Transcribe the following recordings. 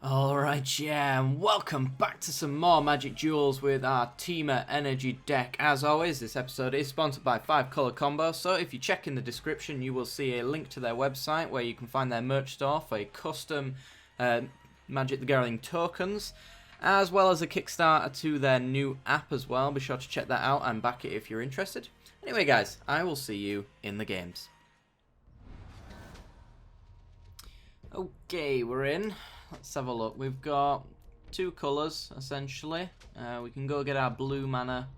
Alright, yeah, and welcome back to some more Magic Duels with our Temur Energy deck. As always, this episode is sponsored by 5 Color Combo, so if you check in the description, you will see a link to their website where you can find their merch store for a custom Magic the Gathering tokens, as well as a Kickstarter to their new app as well. Be sure to check that out and back it if you're interested. Anyway, guys, I will see you in the games. Okay, we're in. Let's have a look. We've got two colours, essentially. We can go get our blue mana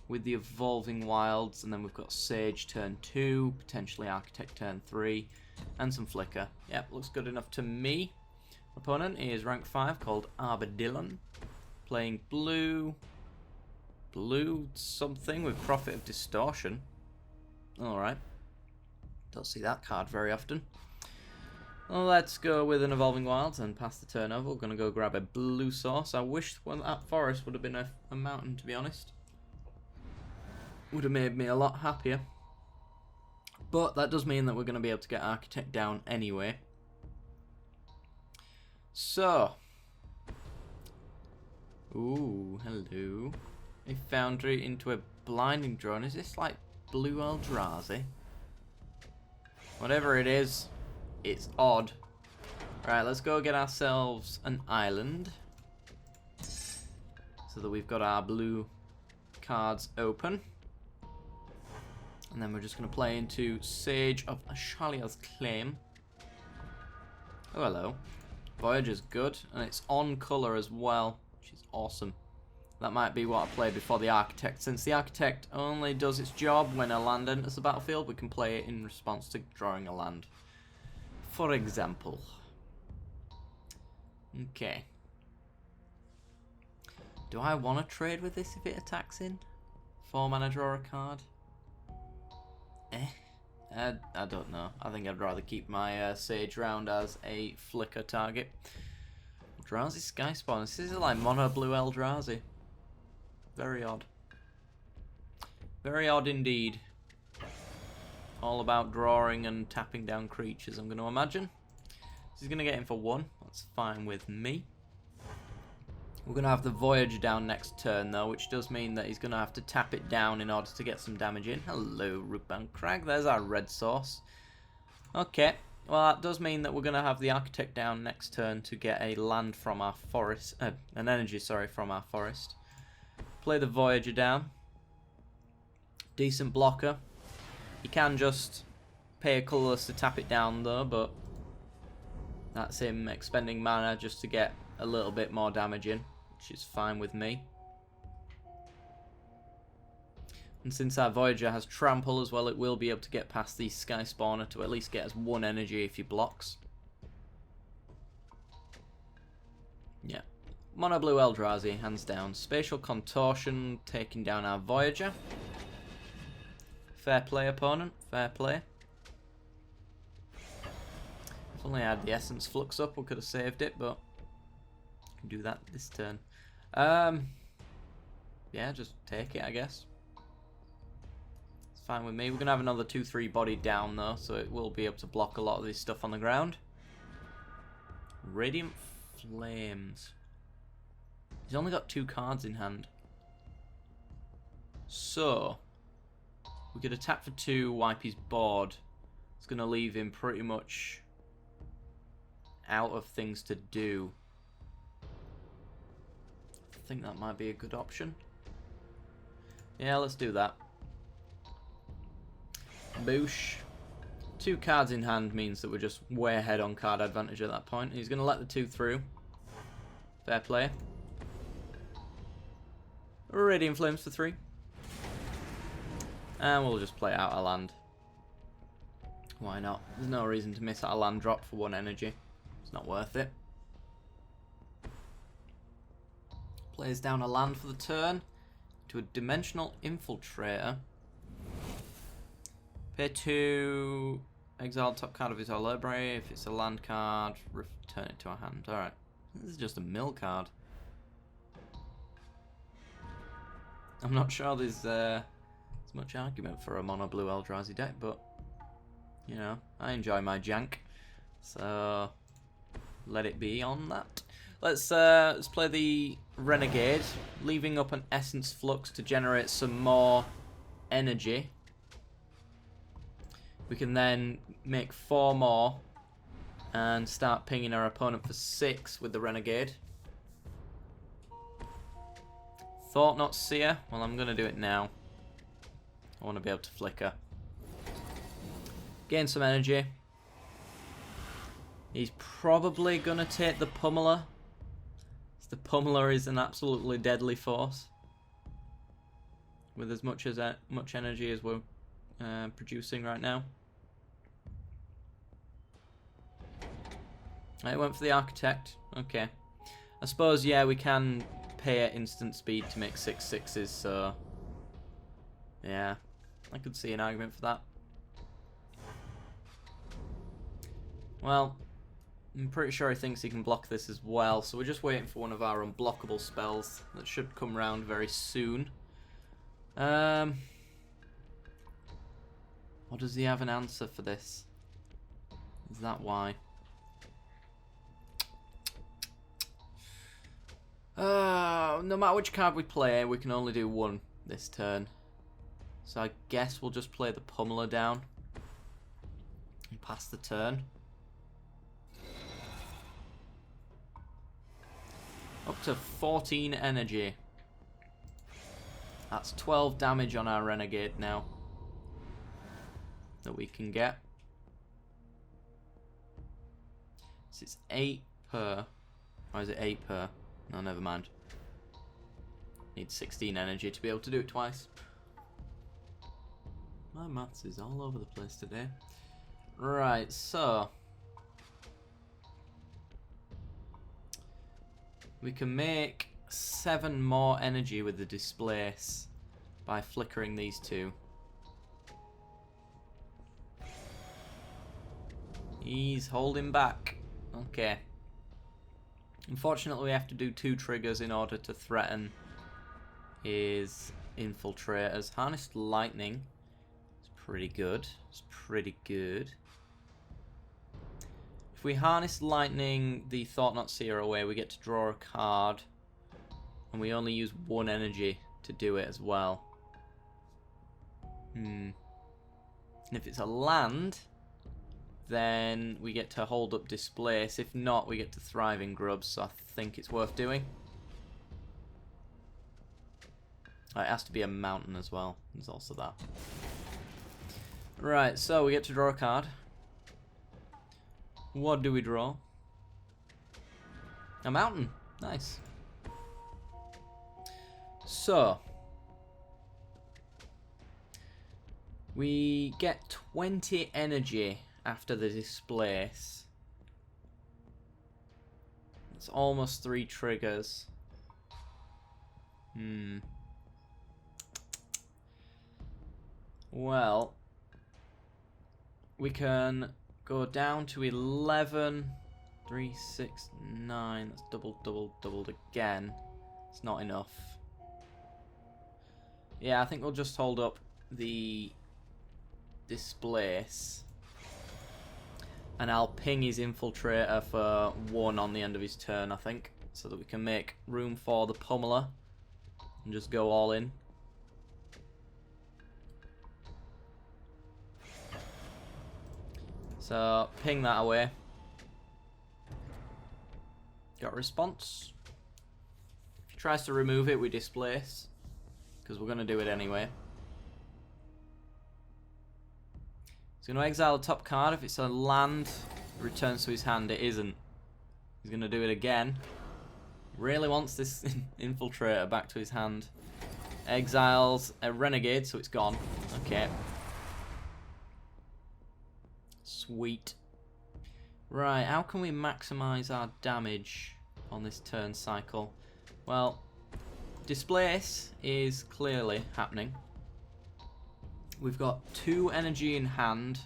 with the Evolving Wilds, and then we've got Sage turn 2, potentially Architect turn 3, and some Flicker. Yep, looks good enough to me. Opponent is rank 5, called Arbadillon, playing blue something with Prophet of Distortion. Alright. Don't see that card very often. Well, let's go with an Evolving Wilds and pass the turn over. We're going to go grab a blue source. I wish that forest would have been a mountain, to be honest. Would have made me a lot happier. But that does mean that we're going to be able to get Architect down anyway. So. Ooh, hello. A Foundry into a Blinding Drone. Is this like Blue Eldrazi? Whatever it is. It's odd. Right, let's go get ourselves an island. So that we've got our blue cards open. And then we're just going to play into Sage of Ashalia's Claim. Oh, hello. Voyager's good. And it's on colour as well, which is awesome. That might be what I played before the Architect. Since the Architect only does its job when a land enters the battlefield, we can play it in response to drawing a land. For example. Okay. Do I want to trade with this if it attacks in? 4 mana, draw a card? I don't know. I think I'd rather keep my Sage round as a Flicker target. Eldrazi Skyspawn. This is like mono blue Eldrazi. Very odd. Very odd indeed. All about drawing and tapping down creatures, I'm going to imagine. He's going to get in for 1. That's fine with me. We're going to have the Voyager down next turn, though, which does mean that he's going to have to tap it down in order to get some damage in. Hello, Rootbound Crag. There's our red source. Okay. Well, that does mean that we're going to have the Architect down next turn to get a land from our forest. An energy, sorry, from our forest. Play the Voyager down. Decent blocker. You can just pay a colourless to tap it down though, but that's him expending mana just to get a little bit more damage in, which is fine with me. And since our Voyager has Trample as well, it will be able to get past the Sky Spawner to at least get us 1 energy if he blocks. Yeah. Mono Blue Eldrazi, hands down. Spatial Contortion, taking down our Voyager. Fair play, opponent. Fair play. If only I had the Essence Flux up, we could have saved it, but I can do that this turn. Yeah, just take it, I guess. It's fine with me. We're going to have another 2/3 body down, though, so it will be able to block a lot of this stuff on the ground. Radiant Flames. He's only got 2 cards in hand. So we could attack for 2, wipe his board. It's going to leave him pretty much out of things to do. I think that might be a good option. Yeah, let's do that. Boosh. 2 cards in hand means that we're just way ahead on card advantage at that point. He's going to let the 2 through. Fair play. Radiant Flames for 3. And we'll just play out a land. Why not? There's no reason to miss out a land drop for 1 energy. It's not worth it. Plays down a land for the turn to a Dimensional Infiltrator. Pay 2, exile top card of his library. If it's a land card, return it to our hand. Alright. This is just a mill card. I'm not sure there's much argument for a mono blue Eldrazi deck, but you know, I enjoy my jank. So let it be on that. Let's play the Renegade, leaving up an Essence Flux to generate some more energy. We can then make 4 more and start pinging our opponent for 6 with the Renegade. Thought Not Seer. Well, I'm going to do it now. I want to be able to flicker. Gain some energy. He's probably going to take the Pummeler. The Pummeler is an absolutely deadly force. With as much energy as we're producing right now. I went for the Architect. Okay. I suppose, yeah, we can pay at instant speed to make 6 6s, so... yeah, I could see an argument for that. Well, I'm pretty sure he thinks he can block this as well, so we're just waiting for one of our unblockable spells that should come round very soon. Or does he have an answer for this? Is that why? No matter which card we play, we can only do 1 this turn. So I guess we'll just play the Pummeler down and pass the turn. Up to 14 energy. That's 12 damage on our Renegade now that we can get. So it's 8 per. Or is it 8 per? No, never mind. Need 16 energy to be able to do it twice. My maths is all over the place today. Right, so we can make 7 more energy with the Displace by flickering these 2. He's holding back. Okay. Unfortunately, we have to do 2 triggers in order to threaten his infiltrators. Harnessed Lightning is pretty good. It's pretty good. If we harness Lightning the Thought Not Seer away, we get to draw a card. And we only use 1 energy to do it as well. And if it's a land, then we get to hold up Displace. If not, we get to Thriving Grubs, so I think it's worth doing. It has to be a mountain as well. There's also that. Right, so we get to draw a card. What do we draw? A mountain. Nice. So we get 20 energy after the Displace. It's almost 3 triggers. Well, we can go down to 11. 3, 6, 9. That's doubled again. It's not enough. Yeah, I think we'll just hold up the Displace. And I'll ping his Infiltrator for 1 on the end of his turn, I think. So that we can make room for the Pummeler. And just go all in. So, ping that away. Got a response. If he tries to remove it, we Displace. Because we're going to do it anyway. He's going to exile the top card. If it's a land, it returns to his hand. It isn't. He's going to do it again. Really wants this Infiltrator back to his hand. Exiles a Renegade, so it's gone. Okay. Sweet. Right, how can we maximize our damage on this turn cycle? Well, Displace is clearly happening. We've got 2 energy in hand.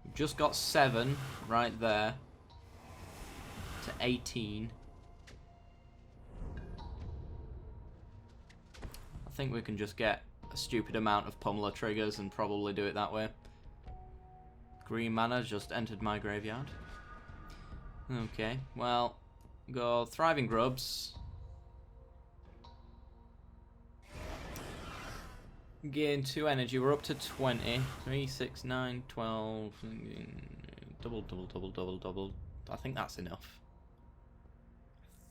We've just got 7 right there to 18. I think we can just get a stupid amount of Pummeler triggers and probably do it that way. Green mana just entered my graveyard. Okay, well, go Thriving Grubs. Gain 2 energy. We're up to 20. 3, 6, 9, 12. Double, double, double, double, double. I think that's enough.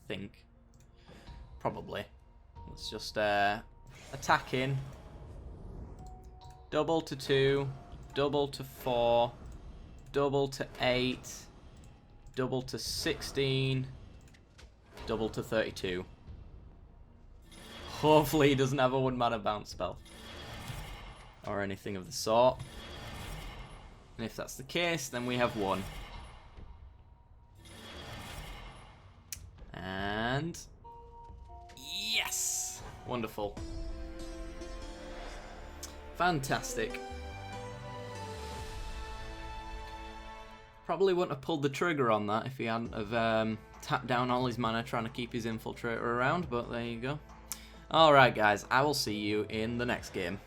I think. Probably. Let's just attack in. Double to 2. Double to 4. Double to 8. Double to 16. Double to 32. Hopefully he doesn't have a 1-mana bounce spell. Or anything of the sort. And if that's the case, then we have 1. And... yes! Wonderful. Fantastic. Probably wouldn't have pulled the trigger on that if he hadn't have tapped down all his mana trying to keep his infiltrator around, but there you go. Alright guys, I will see you in the next game.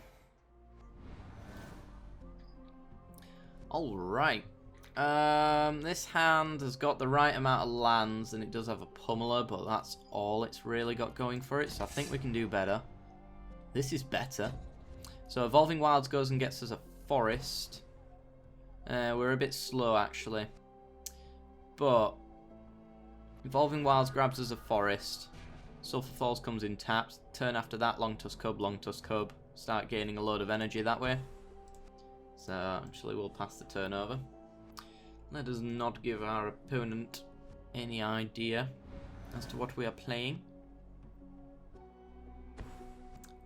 Alright. This hand has got the right amount of lands, and it does have a pummeler, but that's all it's really got going for it, so I think we can do better. This is better. So Evolving Wilds goes and gets us a forest. We're a bit slow, actually. But Evolving Wilds grabs us a forest. Sulphur Falls comes in tapped. Turn after that, Long Tusk Cub. Start gaining a load of energy that way. So, actually, we'll pass the turn over. Let us not give our opponent any idea as to what we are playing.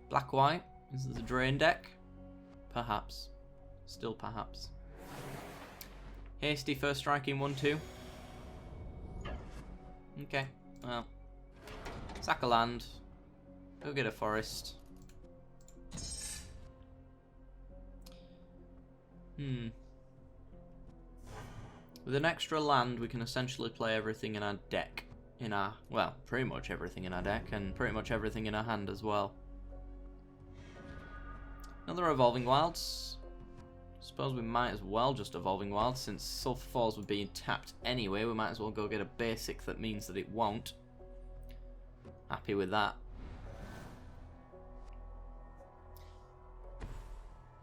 Black-white. This is a drain deck. Perhaps. Still perhaps. Hasty first striking 1-2. Okay, well. Sack a land. Go get a forest. With an extra land, we can essentially play everything in our deck. Well, pretty much everything in our deck, and pretty much everything in our hand as well. Another Evolving Wilds. Suppose we might as well just Evolving Wilds, since Sulphur Falls would be tapped anyway. We might as well go get a basic that means that it won't. Happy with that.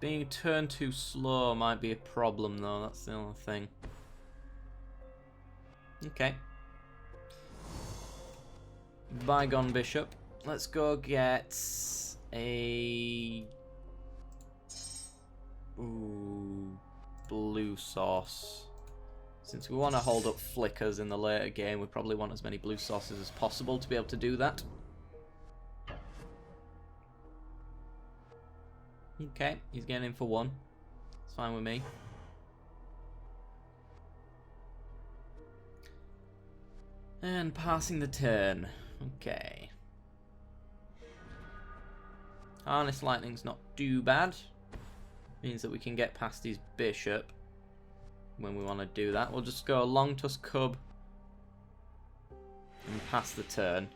Being a turn too slow might be a problem though, that's the only thing. Okay. Bygone Bishop. Let's go get a... ooh, blue sauce. Since we want to hold up flickers in the later game, we probably want as many blue sauces as possible to be able to do that. Okay, he's getting in for 1. It's fine with me. And passing the turn. Okay. Harness Lightning's not too bad. Means that we can get past his bishop when we want to do that. We'll just go Long Tusk Cub and pass the turn.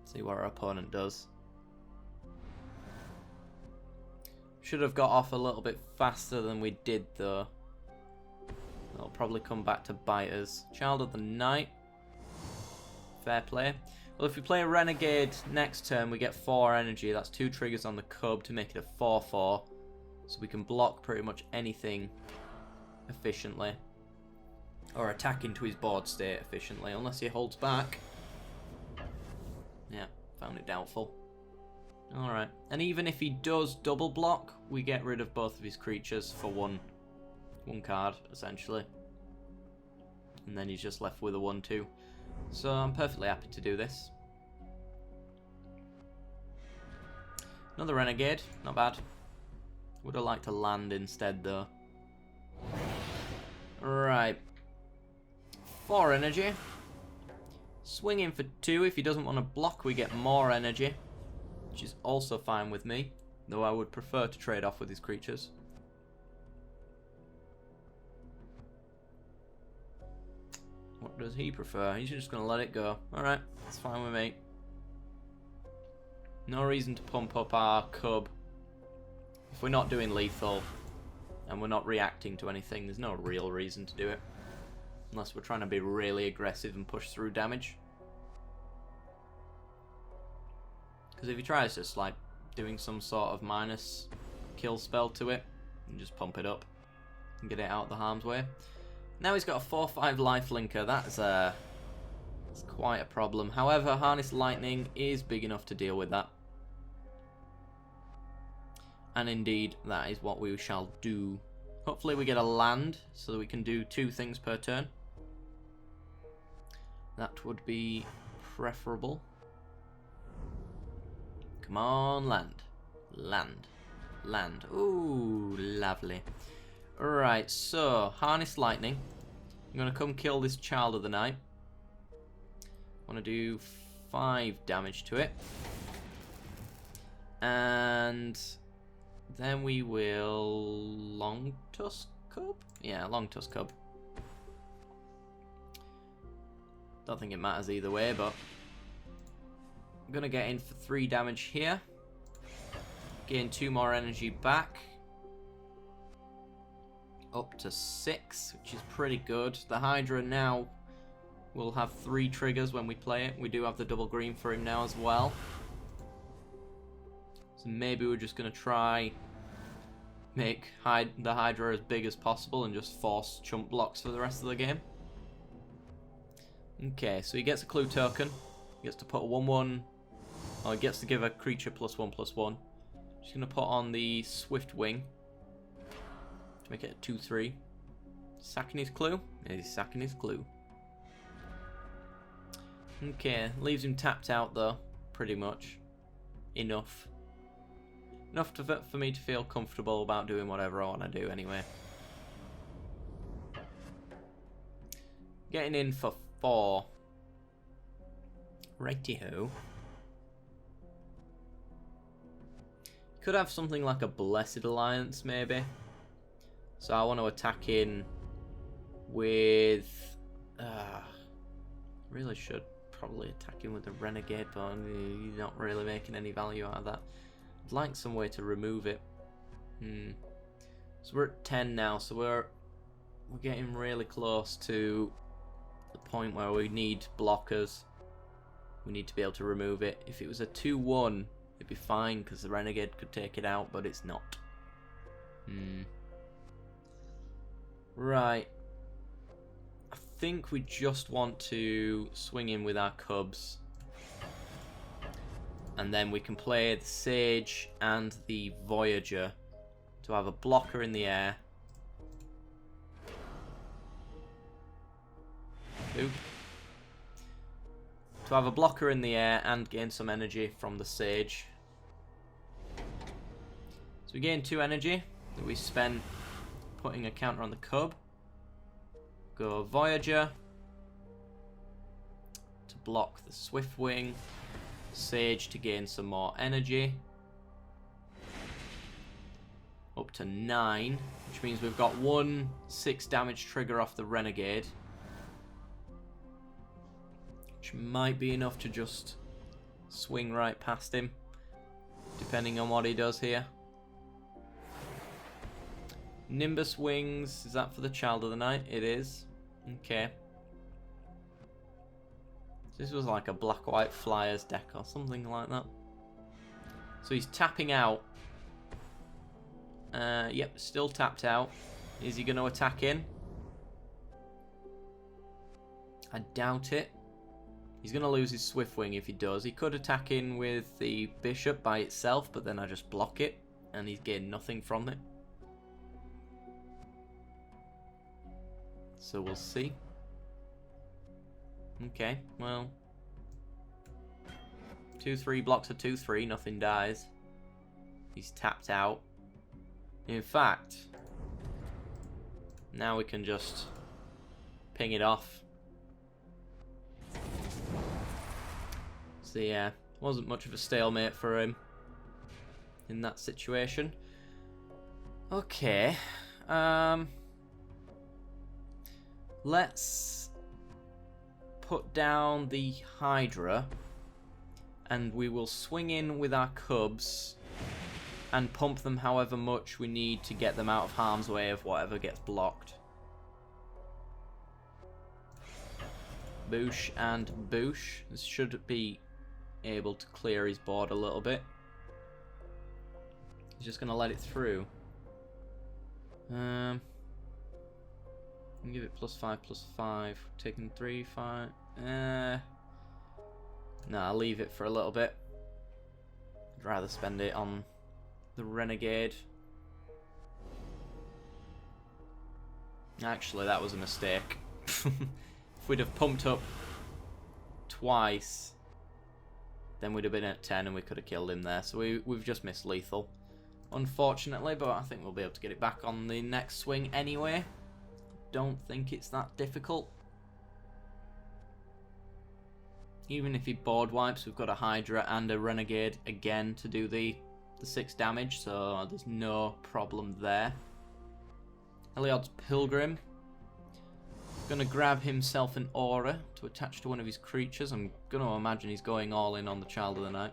See what our opponent does. Should have got off a little bit faster than we did though. That'll probably come back to bite us. Child of the Night. Fair play. Well, if we play a Renegade next turn, we get 4 energy. That's 2 triggers on the Cub to make it a 4-4. So we can block pretty much anything efficiently. Or attack into his board state efficiently, unless he holds back. Yeah, found it doubtful. Alright, and even if he does double block, we get rid of both of his creatures for one card, essentially. And then he's just left with a 1-2. So I'm perfectly happy to do this. Another Renegade, not bad. Would have liked to land instead though. Right. 4 energy. Swinging for 2. If he doesn't want to block, we get more energy. Which is also fine with me. Though I would prefer to trade off with his creatures. What does he prefer? He's just going to let it go. Alright, that's fine with me. No reason to pump up our Cub. If we're not doing lethal and we're not reacting to anything, there's no real reason to do it. Unless we're trying to be really aggressive and push through damage. Because if he tries just like doing some sort of minus kill spell to it, and just pump it up and get it out of the harm's way. Now he's got a 4/5 lifelinker. That's quite a problem. However, Harness Lightning is big enough to deal with that. And indeed, that is what we shall do. Hopefully we get a land so that we can do 2 things per turn. That would be preferable. Come on, land. Land. Land. Ooh, lovely. Alright, so, Harness Lightning. I'm going to come kill this Child of the Night. I want to do 5 damage to it. And then we will Long Tusk Cub? Yeah, Long Tusk Cub. Don't think it matters either way, but I'm going to get in for 3 damage here. Gain 2 more energy back. Up to 6, which is pretty good. The Hydra now will have 3 triggers when we play it. We do have the double green for him now as well. So maybe we're just going to try make the Hydra as big as possible and just force chump blocks for the rest of the game. Okay, so he gets a clue token. He gets to put a 1/1, or he gets to give a creature +1/+1. Just going to put on the Swift Wing to make it a 2/3. Sacking his clue? Yeah, he's sacking his clue. Okay, leaves him tapped out though, pretty much. Enough. Enough for me to feel comfortable about doing whatever I want to do anyway. Getting in for 4. Righty-ho. Could have something like a Blessed Alliance, maybe. So I want to attack in with... really should probably attack in with the Renegade, but you're not really making any value out of that. I'd like some way to remove it. So we're at 10 now, so we're getting really close to the point where we need blockers. We need to be able to remove it. If it was a 2/1, it'd be fine because the Renegade could take it out, but it's not. Right. I think we just want to swing in with our Cubs. And then we can play the Sage and the Voyager to have a blocker in the air. Oop. To have a blocker in the air and gain some energy from the Sage. So we gain 2 energy that we spent putting a counter on the Cub. Go Voyager to block the Swift Wing. Sage to gain some more energy. Up to 9, which means we've got 1 6 damage trigger off the Renegade. Which might be enough to just swing right past him, depending on what he does here. Nimbus Wings, is that for the Child of the Night? It is. Okay. This was like a black-white Flyers deck or something like that. So he's tapping out. Yep, still tapped out. Is he going to attack in? I doubt it. He's going to lose his Swift Wing if he does. He could attack in with the Bishop by itself, but then I just block it, and he's gained nothing from it. So we'll see. Okay, well. 2/3 blocks a 2/3, nothing dies. He's tapped out. In fact, now we can just ping it off. So yeah, wasn't much of a stalemate for him in that situation. Okay, let's put down the Hydra, and we will swing in with our Cubs and pump them however much we need to get them out of harm's way of whatever gets blocked. Boosh and boosh. This should be able to clear his board a little bit. He's just going to let it through. Give it +5/+5. Taking 3, 5. No, I'll leave it for a little bit. I'd rather spend it on the Renegade. Actually, that was a mistake. If we'd have pumped up twice, then we'd have been at 10 and we could have killed him there. So we've just missed lethal, unfortunately, but I think we'll be able to get it back on the next swing anyway. Don't think it's that difficult. Even if he board wipes, we've got a Hydra and a Renegade again to do the 6 damage, so there's no problem there. Heliod's Pilgrim. Gonna grab himself an aura to attach to one of his creatures. I'm gonna imagine he's going all in on the Child of the Night.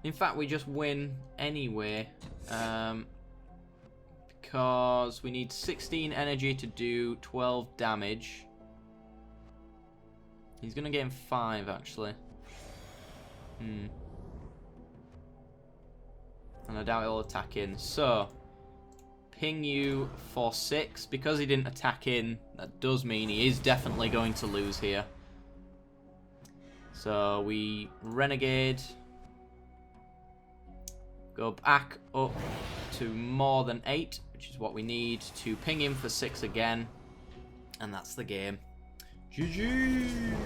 In fact, we just win anyway, because we need 16 energy to do 12 damage. He's gonna gain 5 actually. And I doubt he'll attack in. So, ping you for 6. Because he didn't attack in, that does mean he is definitely going to lose here. So, we Renegade. Go back up to more than 8, which is what we need to ping him for 6 again. And that's the game. GG!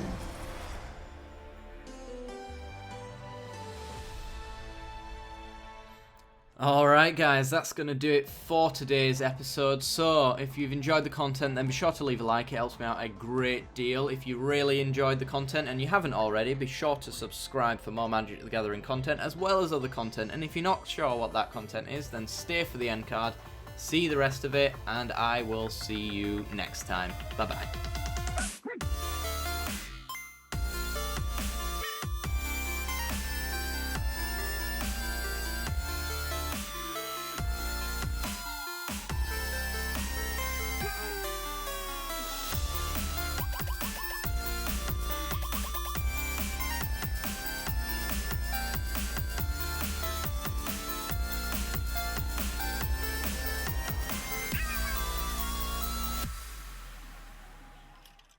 Alright guys, that's going to do it for today's episode. So, if you've enjoyed the content, then be sure to leave a like. It helps me out a great deal. If you really enjoyed the content and you haven't already, be sure to subscribe for more Magic the Gathering content, as well as other content. And if you're not sure what that content is, then stay for the end card, see the rest of it, and I will see you next time. Bye-bye.